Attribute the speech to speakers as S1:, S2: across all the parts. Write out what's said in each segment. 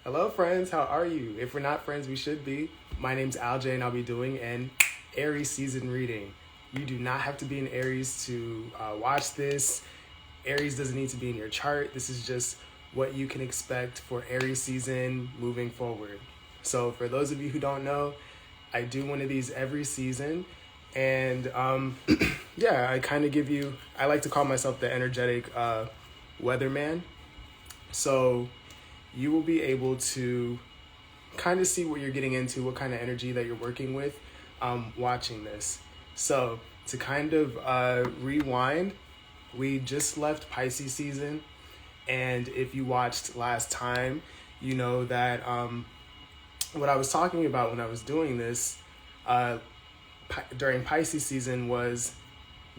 S1: Hello friends, how are you? If we're not friends, we should be. My name's Alj and I'll be doing an Aries season reading. You do not have to be an Aries to watch this. Aries doesn't need to be in your chart. This is just what you can expect for Aries season moving forward. So for those of you who don't know, I do one of these every season. And yeah, I like to call myself the energetic weatherman. So you will be able to kind of see what you're getting into, what kind of energy that you're working with watching this. So to kind of rewind, we just left Pisces season. And if you watched last time, you know that what I was talking about when I was doing this during Pisces season was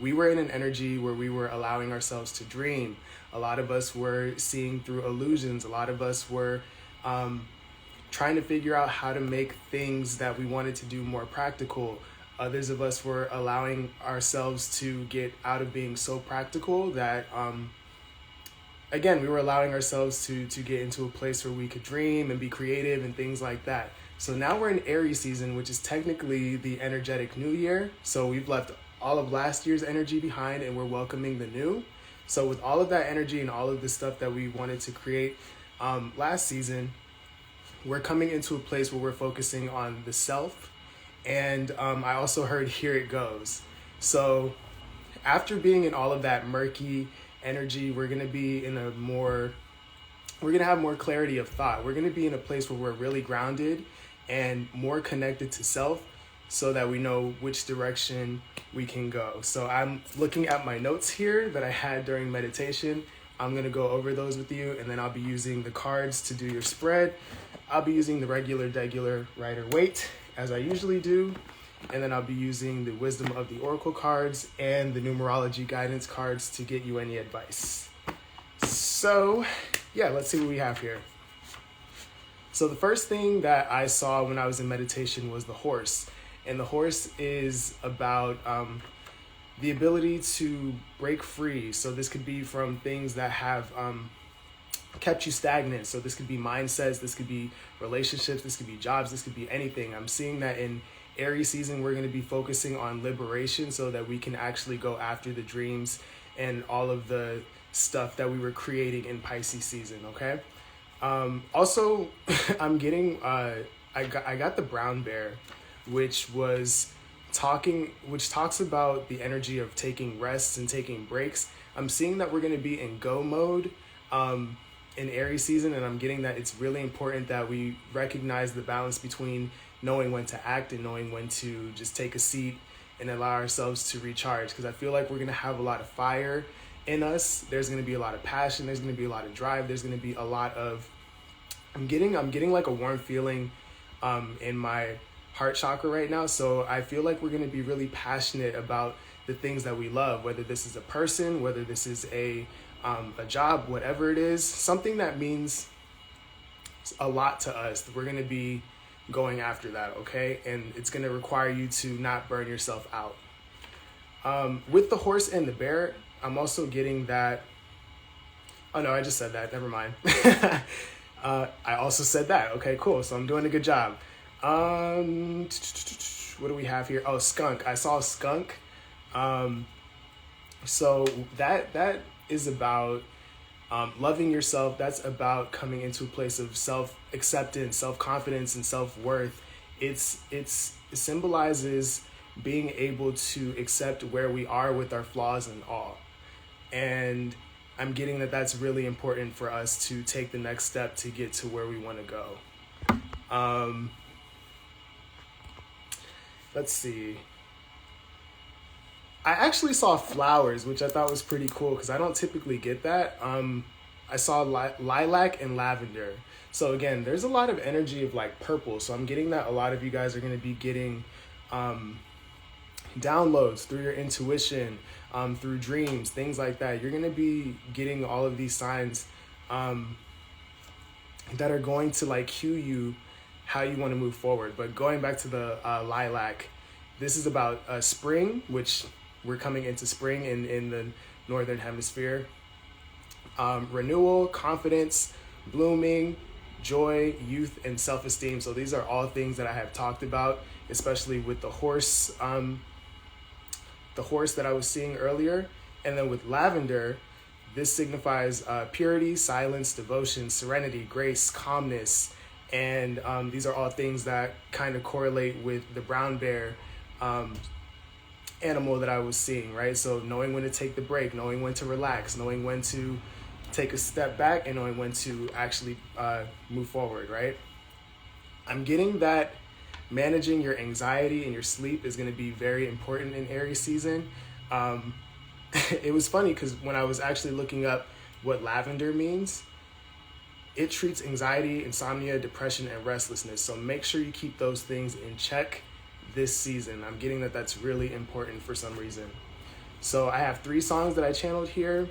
S1: we were in an energy where we were allowing ourselves to dream. A lot of us were seeing through illusions. A lot of us were trying to figure out how to make things that we wanted to do more practical. Others of us were allowing ourselves to get out of being so practical that, again, we were allowing ourselves to get into a place where we could dream and be creative and things like that. So now we're in Aries season, which is technically the energetic new year. So we've left all of last year's energy behind and we're welcoming the new. So with all of that energy and all of the stuff that we wanted to create last season, we're coming into a place where we're focusing on the self. And I also heard here it goes. So after being in all of that murky energy, we're going to be we're going to have more clarity of thought. We're going to be in a place where we're really grounded and more connected to self so that we know which direction we can go. So I'm looking at my notes here that I had during meditation. I'm going to go over those with you, and then I'll be using the cards to do your spread. I'll be using the regular Rider-Waite as I usually do, and then I'll be using the Wisdom of the Oracle cards and the Numerology Guidance cards to get you any advice. So yeah, let's see what we have here. So the first thing that I saw when I was in meditation was the horse. And the horse is about the ability to break free. So this could be from things that have kept you stagnant. So this could be mindsets, this could be relationships, this could be jobs, this could be anything. I'm seeing that in Aries season, we're going to be focusing on liberation so that we can actually go after the dreams and all of the stuff that we were creating in Pisces season, okay? Also, I'm getting, I got the brown bear, which talks about the energy of taking rests and taking breaks. I'm seeing that we're going to be in go mode in Aries season, and I'm getting that it's really important that we recognize the balance between knowing when to act and knowing when to just take a seat and allow ourselves to recharge, because I feel like we're going to have a lot of fire in us. There's going to be a lot of passion, there's going to be a lot of drive, there's going to be a lot of I'm getting like a warm feeling in my heart chakra right now. So I feel like we're going to be really passionate about the things that we love, whether this is a person, whether this is a job, whatever it is, something that means a lot to us. We're going to be going after that, okay? And it's going to require you to not burn yourself out. With the horse and the bear, I'm also getting that. Oh no, I just said that. Never mind. I also said that. Okay, cool. So I'm doing a good job. What do we have here? Oh, skunk. I saw skunk. So that is about loving yourself. That's about coming into a place of self-acceptance, self-confidence, and self-worth. It symbolizes being able to accept where we are with our flaws and all. And I'm getting that that's really important for us to take the next step to get to where we want to go. Let's see. I actually saw flowers, which I thought was pretty cool because I don't typically get that. I saw lilac and lavender. So again, there's a lot of energy of like purple. So I'm getting that a lot of you guys are going to be getting downloads through your intuition, through dreams, things like that. You're going to be getting all of these signs that are going to like cue you how you want to move forward. But going back to the lilac, this is about spring, which we're coming into spring in the northern hemisphere. Renewal, confidence, blooming, joy, youth, and self-esteem. So these are all things that I have talked about, especially with the horse that I was seeing earlier. And then with lavender, this signifies purity, silence, devotion, serenity, grace, calmness. And these are all things that kind of correlate with the brown bear animal that I was seeing, right? So knowing when to take the break, knowing when to relax, knowing when to take a step back, and knowing when to actually move forward, right? I'm getting that managing your anxiety and your sleep is going to be very important in Aries season. It was funny because when I was actually looking up what lavender means, it treats anxiety, insomnia, depression, and restlessness. So make sure you keep those things in check this season. I'm getting that that's really important for some reason. So I have 3 songs that I channeled here.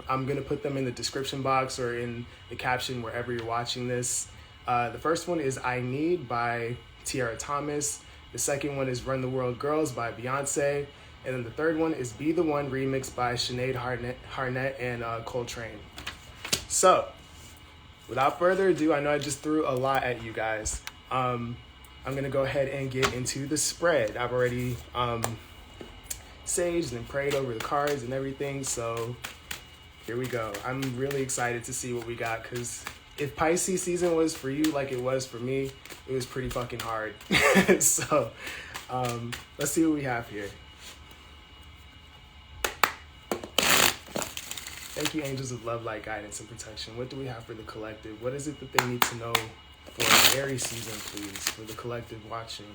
S1: I'm going to put them in the description box or in the caption wherever you're watching this. The first one is I Need by Tiara. The second one is Run the World Girls by Beyoncé. And then the third one is Be the One remixed by Sinéad, Harnett, and Coltrane. So, without further ado, I know I just threw a lot at you guys. I'm going to go ahead and get into the spread. I've already saged and prayed over the cards and everything, so here we go. I'm really excited to see what we got, because if Pisces season was for you like it was for me, it was pretty fucking hard. So, let's see what we have here. Thank you, angels of love, light, guidance, and protection. What do we have for the collective? What is it that they need to know for Aries season, please, for the collective watching?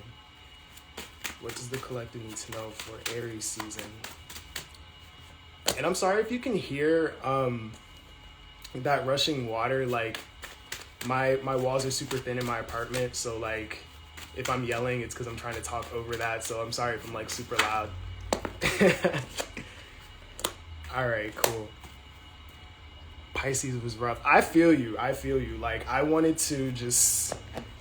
S1: What does the collective need to know for Aries season? And I'm sorry if you can hear that rushing water. Like, my walls are super thin in my apartment, so like if I'm yelling, it's because I'm trying to talk over that. So I'm sorry if I'm like super loud. All right, cool. Pisces was rough. I feel you. Like, I wanted to just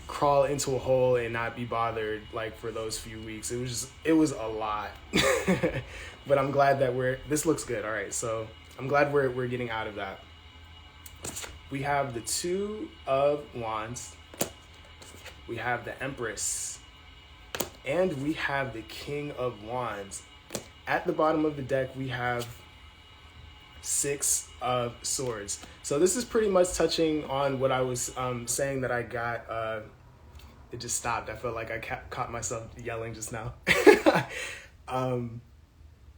S1: crawl into a hole and not be bothered, like, for those few weeks. It was a lot. But I'm glad that this looks good. All right, so I'm glad we're getting out of that. We have the 2 of Wands. We have the Empress. And we have the King of Wands. At the bottom of the deck, we have 6 of Swords. So this is pretty much touching on what I was saying that I got. It just stopped. I felt like I caught myself yelling just now.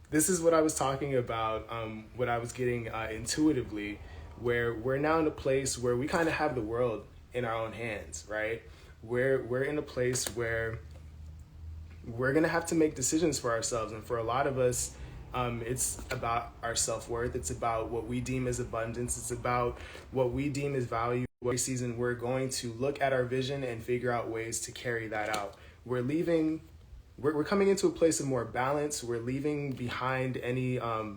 S1: This is what I was talking about, what I was getting intuitively, where we're now in a place where we kind of have the world in our own hands, right? We're in a place where we're going to have to make decisions for ourselves. And for a lot of us, it's about our self-worth. It's about what we deem as abundance. It's about what we deem as value. This season, we're going to look at our vision and figure out ways to carry that out. We're coming into a place of more balance. We're leaving behind any, I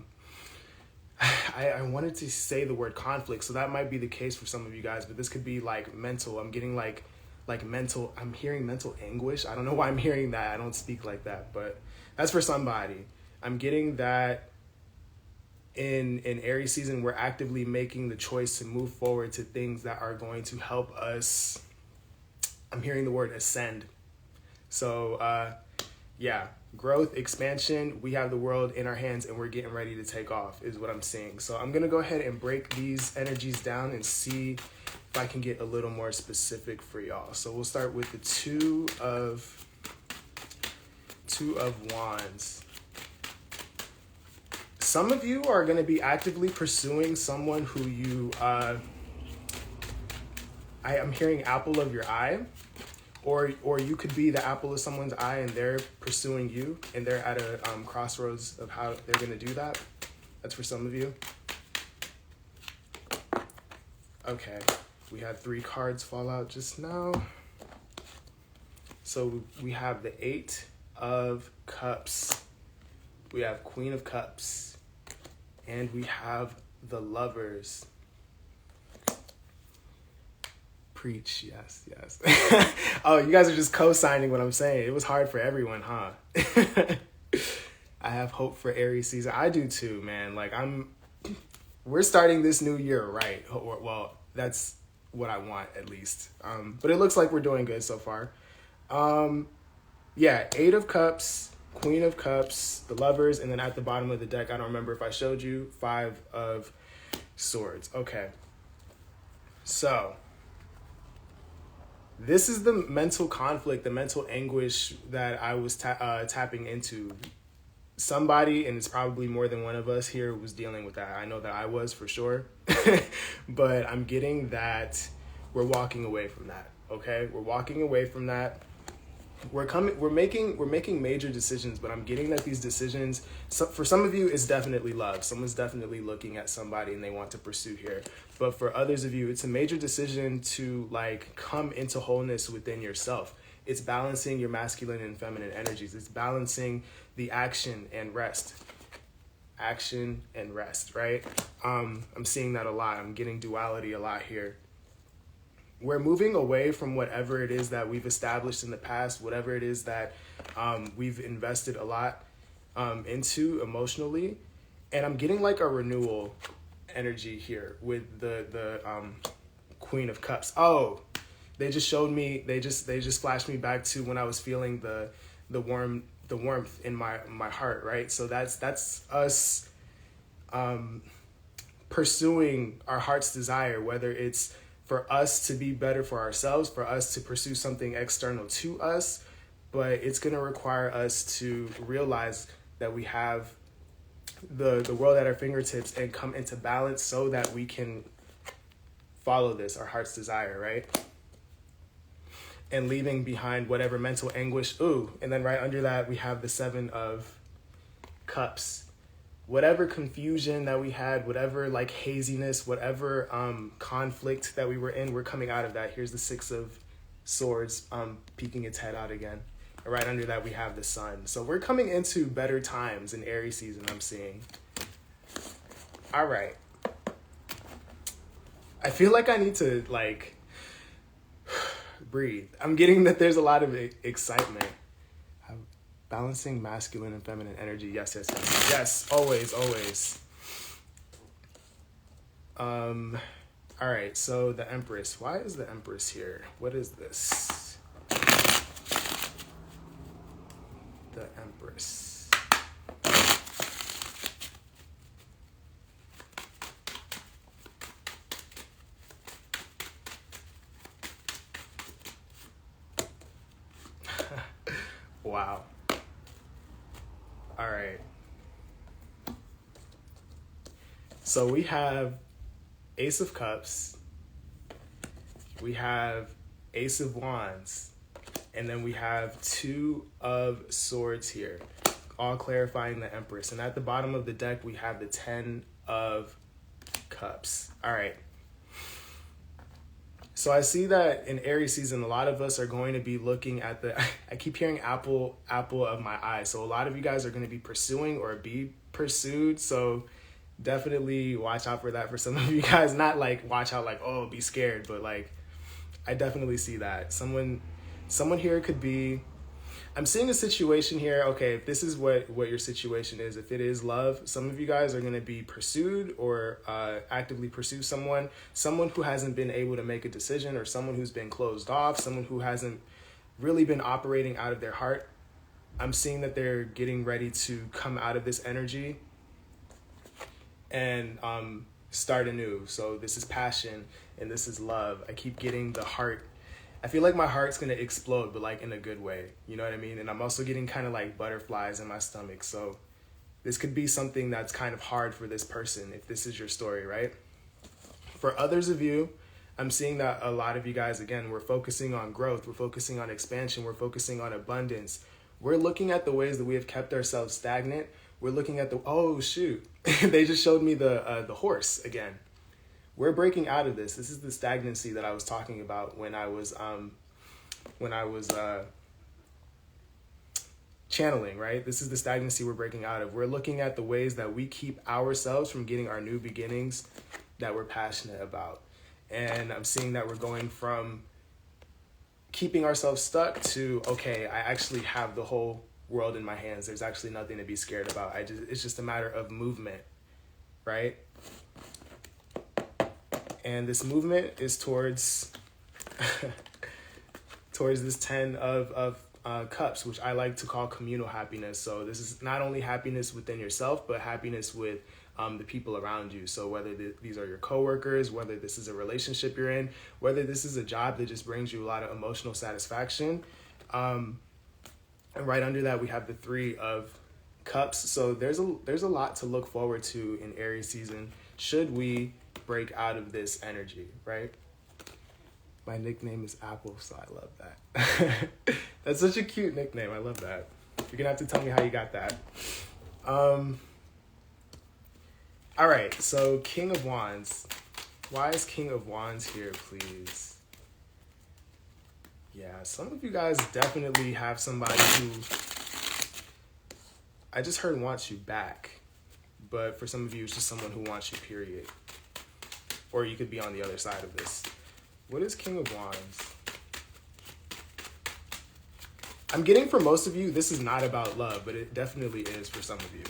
S1: wanted to say the word conflict, so that might be the case for some of you guys, but this could be like mental. I'm getting like mental, I'm hearing mental anguish. I don't know why I'm hearing that. I don't speak like that, but that's for somebody. I'm getting that in Aries season, we're actively making the choice to move forward to things that are going to help us. I'm hearing the word ascend. So, yeah, growth, expansion. We have the world in our hands and we're getting ready to take off is what I'm seeing. So I'm going to go ahead and break these energies down and see if I can get a little more specific for y'all. So we'll start with the 2 of Wands. Some of you are going to be actively pursuing someone who you, I'm hearing apple of your eye, or you could be the apple of someone's eye and they're pursuing you and they're at a crossroads of how they're going to do that. That's for some of you. Okay, we had 3 cards fall out just now. So we have the 8 of Cups. We have Queen of Cups. And we have the Lovers. Preach, yes. Oh, you guys are just co-signing what I'm saying. It was hard for everyone, huh? I have hope for Aries season. I do too, man. Like, we're starting this new year right. Well, that's what I want, at least. But it looks like we're doing good so far. Yeah, 8 of Cups, Queen of Cups, the Lovers, and then at the bottom of the deck, I don't remember if I showed you, 5 of Swords. Okay. So, this is the mental conflict, the mental anguish that I was tapping into. Somebody, and it's probably more than one of us here, was dealing with that. I know that I was, for sure. But I'm getting that we're walking away from that, okay? We're walking away from that. We're making major decisions, but I'm getting that these decisions, for some of you, it's definitely love. Someone's definitely looking at somebody and they want to pursue here. But for others of you, it's a major decision to like come into wholeness within yourself. It's balancing your masculine and feminine energies. It's balancing the action and rest. Action and rest, right? I'm seeing that a lot. I'm getting duality a lot here. We're moving away from whatever it is that we've established in the past, whatever it is that we've invested a lot into emotionally. And I'm getting like a renewal energy here with the Queen of Cups. Oh, they just showed me, they just flashed me back to when I was feeling the warmth in my heart, right? So that's us pursuing our heart's desire, whether it's for us to be better for ourselves, for us to pursue something external to us, but it's going to require us to realize that we have the world at our fingertips and come into balance so that we can follow this, our heart's desire, right? And leaving behind whatever mental anguish. Ooh, and then right under that, we have the 7 of Cups. Whatever confusion that we had, whatever like haziness, whatever conflict that we were in, we're coming out of that. Here's the 6 of Swords peeking its head out again. And right under that, we have the Sun. So we're coming into better times in Aries season, I'm seeing. All right. I feel like I need to like breathe. I'm getting that there's a lot of excitement. Balancing masculine and feminine energy. Yes, yes, yes. Yes, always, always. All right, so the Empress. Why is the Empress here? What is this? The Empress. Wow. All right. So we have Ace of Cups, we have Ace of Wands, and then we have 2 of Swords here, all clarifying the Empress. And at the bottom of the deck, we have the 10 of Cups. All right. So I see that in Aries season, a lot of us are going to be looking at I keep hearing apple of my eye. So a lot of you guys are going to be pursuing or be pursued. So definitely watch out for that for some of you guys. Not like watch out like, oh, be scared. But like, I definitely see that. Someone here could be, I'm seeing a situation here. Okay, if this is what your situation is, if it is love, some of you guys are going to be pursued or actively pursue someone who hasn't been able to make a decision, or someone who's been closed off, someone who hasn't really been operating out of their heart. I'm seeing that they're getting ready to come out of this energy and start anew. So this is passion and this is love. I keep getting the heart. I feel like my heart's going to explode, but like in a good way. You know what I mean? And I'm also getting kind of like butterflies in my stomach. So this could be something that's kind of hard for this person if this is your story, right? For others of you, I'm seeing that a lot of you guys, again, we're focusing on growth. We're focusing on expansion. We're focusing on abundance. We're looking at the ways that we have kept ourselves stagnant. We're looking at oh, shoot. They just showed me the horse again. We're breaking out of this. This is the stagnancy that I was talking about when I was channeling, right? This is the stagnancy we're breaking out of. We're looking at the ways that we keep ourselves from getting our new beginnings that we're passionate about. And I'm seeing that we're going from keeping ourselves stuck to, okay, I actually have the whole world in my hands. There's actually nothing to be scared about. It's just a matter of movement, right? And this movement is towards towards this 10 of cups, which I like to call communal happiness. So this is not only happiness within yourself, but happiness with the people around you. So whether these are your coworkers, whether this is a relationship you're in, whether this is a job that just brings you a lot of emotional satisfaction. And right under that, we have the 3 of cups. So there's a lot to look forward to in Aries season, should we break out of this energy, right? My nickname is Apple, so I love that. That's such a cute nickname. I love that. You're gonna have to tell me how you got that. All right, so King of Wands. Why is King of Wands here, please? Yeah, some of you guys definitely have somebody who I just heard wants you back. But for some of you, it's just someone who wants you, period. Or you could be on the other side of this. What is King of Wands? I'm getting for most of you, this is not about love, but it definitely is for some of you.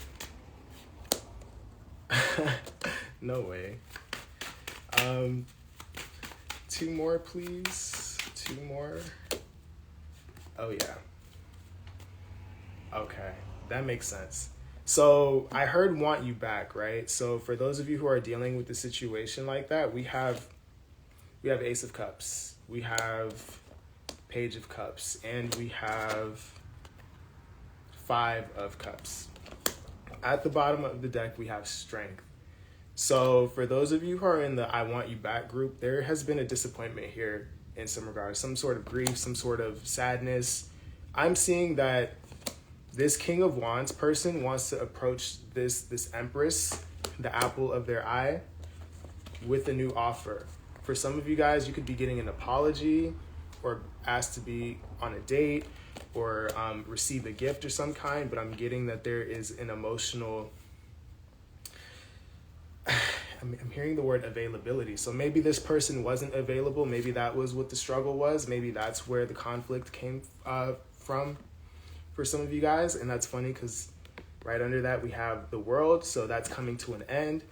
S1: No way. 2 more, please. 2 more. Oh, yeah. Okay, that makes sense. So I heard want you back, right? So for those of you who are dealing with a situation like that, we have Ace of Cups, we have Page of Cups, and we have 5 of Cups. At the bottom of the deck, we have Strength. So for those of you who are in the I want you back group, there has been a disappointment here in some regards, some sort of grief, some sort of sadness. I'm seeing that this King of Wands person wants to approach this Empress, the apple of their eye, with a new offer. For some of you guys, you could be getting an apology or asked to be on a date or receive a gift or some kind, but I'm getting that there is an emotional, I'm hearing the word availability. So maybe this person wasn't available. Maybe that was what the struggle was. Maybe that's where the conflict came from for some of you guys. And that's funny because right under that, we have the World. So that's coming to an end.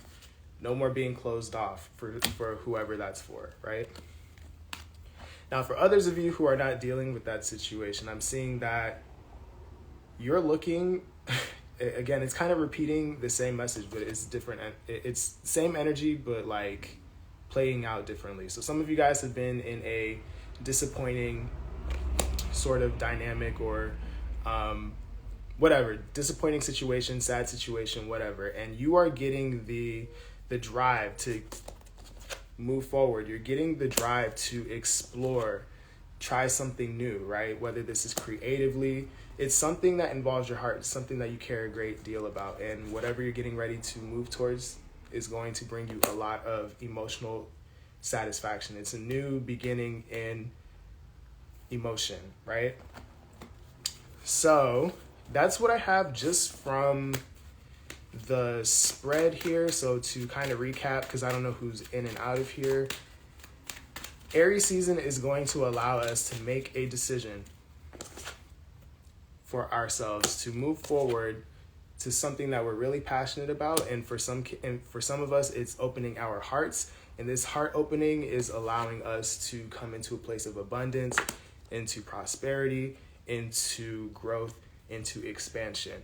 S1: No more being closed off for whoever that's for, right? Now, for others of you who are not dealing with that situation, I'm seeing that you're looking, again, it's kind of repeating the same message, but it's different. It's same energy, but like playing out differently. So some of you guys have been in a disappointing sort of dynamic or whatever, disappointing situation, sad situation, whatever. And you are getting the drive to move forward. You're getting the drive to explore, try something new, right? Whether this is creatively, it's something that involves your heart. It's something that you care a great deal about. And whatever you're getting ready to move towards is going to bring you a lot of emotional satisfaction. It's a new beginning in emotion, right? So that's what I have just from the spread here. So to kind of recap, because I don't know who's in and out of here, Aries season is going to allow us to make a decision for ourselves to move forward to something that we're really passionate about. And for some of us, it's opening our hearts. And this heart opening is allowing us to come into a place of abundance, into prosperity, into growth, into expansion.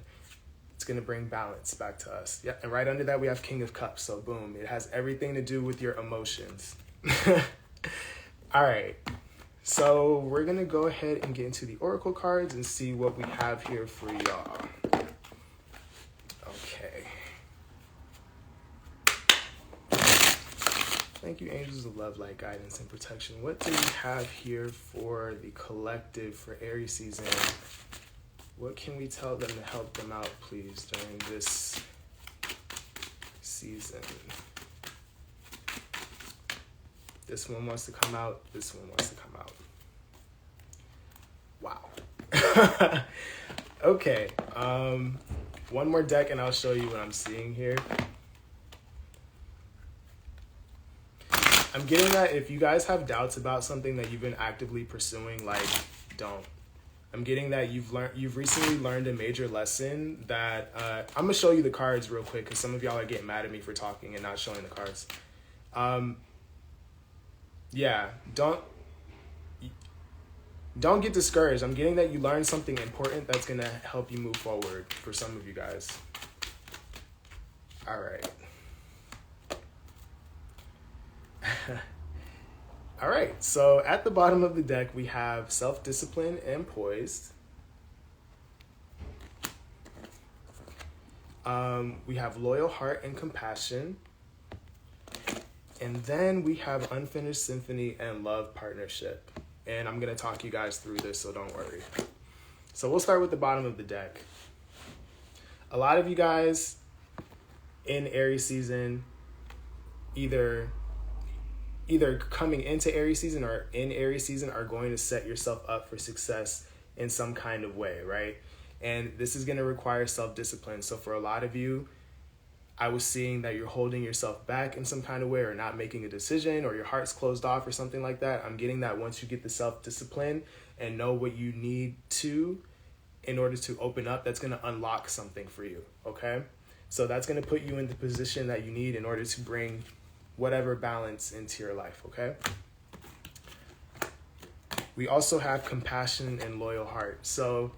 S1: It's going to bring balance back to us. Yeah, and right under that, we have King of Cups. So boom, it has everything to do with your emotions. All right. So we're going to go ahead and get into the Oracle cards and see what we have here for y'all. Okay. Thank you, angels of love, light, guidance, and protection. What do we have here for the collective for Aries season? What can we tell them to help them out, please, during this season? This one wants to come out. This one wants to come out. Wow. Okay. One more deck and I'll show you what I'm seeing here. I'm getting that if you guys have doubts about something that you've been actively pursuing, like, don't. I'm getting that you've recently learned a major lesson that I'm gonna show you the cards real quick because some of y'all are getting mad at me for talking and not showing the cards. yeah, don't get discouraged. I'm getting that you learned something important that's going to help you move forward for some of you guys. All right. All right, so at the bottom of the deck, we have self-discipline and poised. We have loyal heart and compassion. And then we have unfinished symphony and love partnership. And I'm going to talk you guys through this, so don't worry. So we'll start with the bottom of the deck. A lot of you guys in Aries season, either coming into Aries season or in Aries season, are going to set yourself up for success in some kind of way, right? And this is going to require self-discipline. So for a lot of you, I was seeing that you're holding yourself back in some kind of way, or not making a decision, or your heart's closed off or something like that. I'm getting that once you get the self-discipline and know what you need to in order to open up, that's going to unlock something for you, okay? So that's going to put you in the position that you need in order to bring whatever balance into your life, okay? We also have compassion and loyal heart. So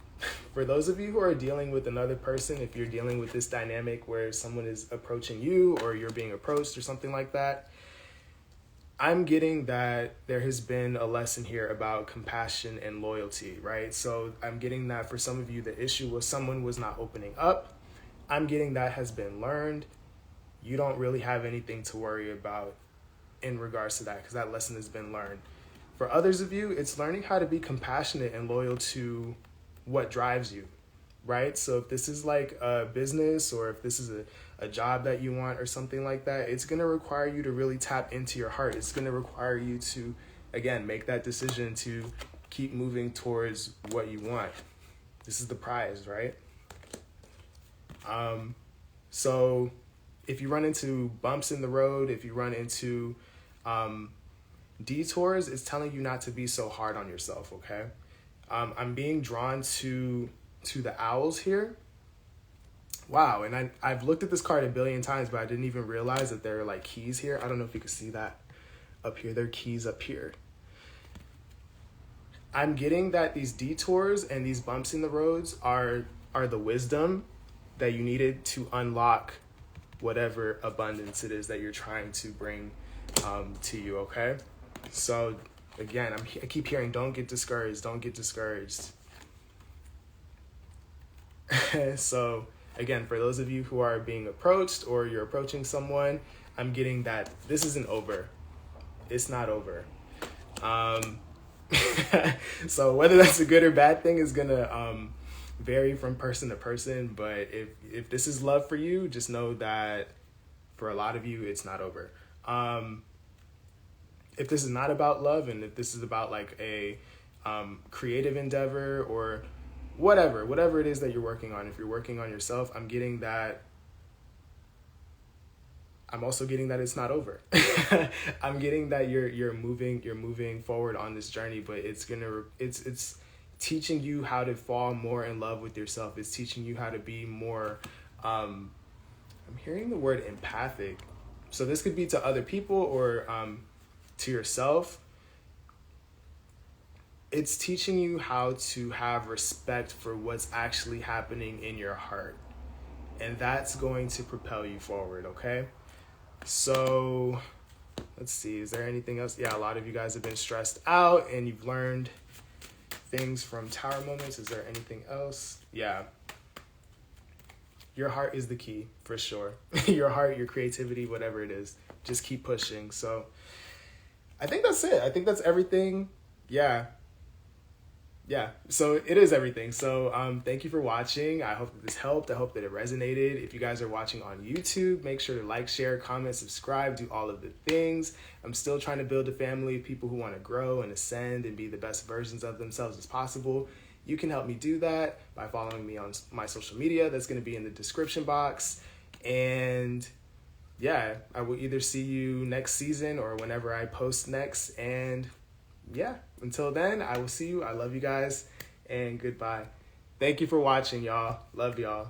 S1: for those of you who are dealing with another person, if you're dealing with this dynamic where someone is approaching you or you're being approached or something like that, I'm getting that there has been a lesson here about compassion and loyalty, right? So I'm getting that for some of you, the issue was someone was not opening up. I'm getting that has been learned. You don't really have anything to worry about in regards to that, because that lesson has been learned. For others of you, it's learning how to be compassionate and loyal to what drives you, right? So if this is like a business, or if this is a job that you want or something like that, it's going to require you to really tap into your heart. It's going to require you to, again, make that decision to keep moving towards what you want. This is the prize, right? So if you run into bumps in the road, if you run into detours, it's telling you not to be so hard on yourself, okay? I'm being drawn to the owls here. Wow, and I've looked at this card a billion times, but I didn't even realize that there are like keys here. I don't know if you can see that up here. There are keys up here. I'm getting that these detours and these bumps in the roads are the wisdom that you needed to unlock whatever abundance it is that you're trying to bring to you, okay? So again, I keep hearing, don't get discouraged, don't get discouraged. So again, for those of you who are being approached or you're approaching someone, I'm getting that this isn't over. It's not over. So whether that's a good or bad thing is gonna vary from person to person, but if this is love for you, just know that for a lot of you, it's not over. If this is not about love, and if this is about like a creative endeavor or whatever it is that you're working on, if you're working on yourself, I'm getting that. I'm also getting that it's not over. I'm getting that you're moving forward on this journey, but it's teaching you how to fall more in love with yourself. It's teaching you how to be more, I'm hearing the word empathic. So this could be to other people or to yourself. It's teaching you how to have respect for what's actually happening in your heart. And that's going to propel you forward, okay? So let's see, is there anything else? Yeah, a lot of you guys have been stressed out and you've learned things from Tower moments. Is there anything else? Yeah. Your heart is the key, for sure. Your heart, your creativity, whatever it is. Just keep pushing. So I think that's it. I think that's everything. Yeah. So it is everything. So thank you for watching. I hope that this helped. I hope that it resonated. If you guys are watching on YouTube, make sure to like, share, comment, subscribe, do all of the things. I'm still trying to build a family of people who want to grow and ascend and be the best versions of themselves as possible. You can help me do that by following me on my social media. That's going to be in the description box. And yeah, I will either see you next season or whenever I post next. And yeah, until then, I will see you. I love you guys, and goodbye. Thank you for watching, y'all. Love y'all.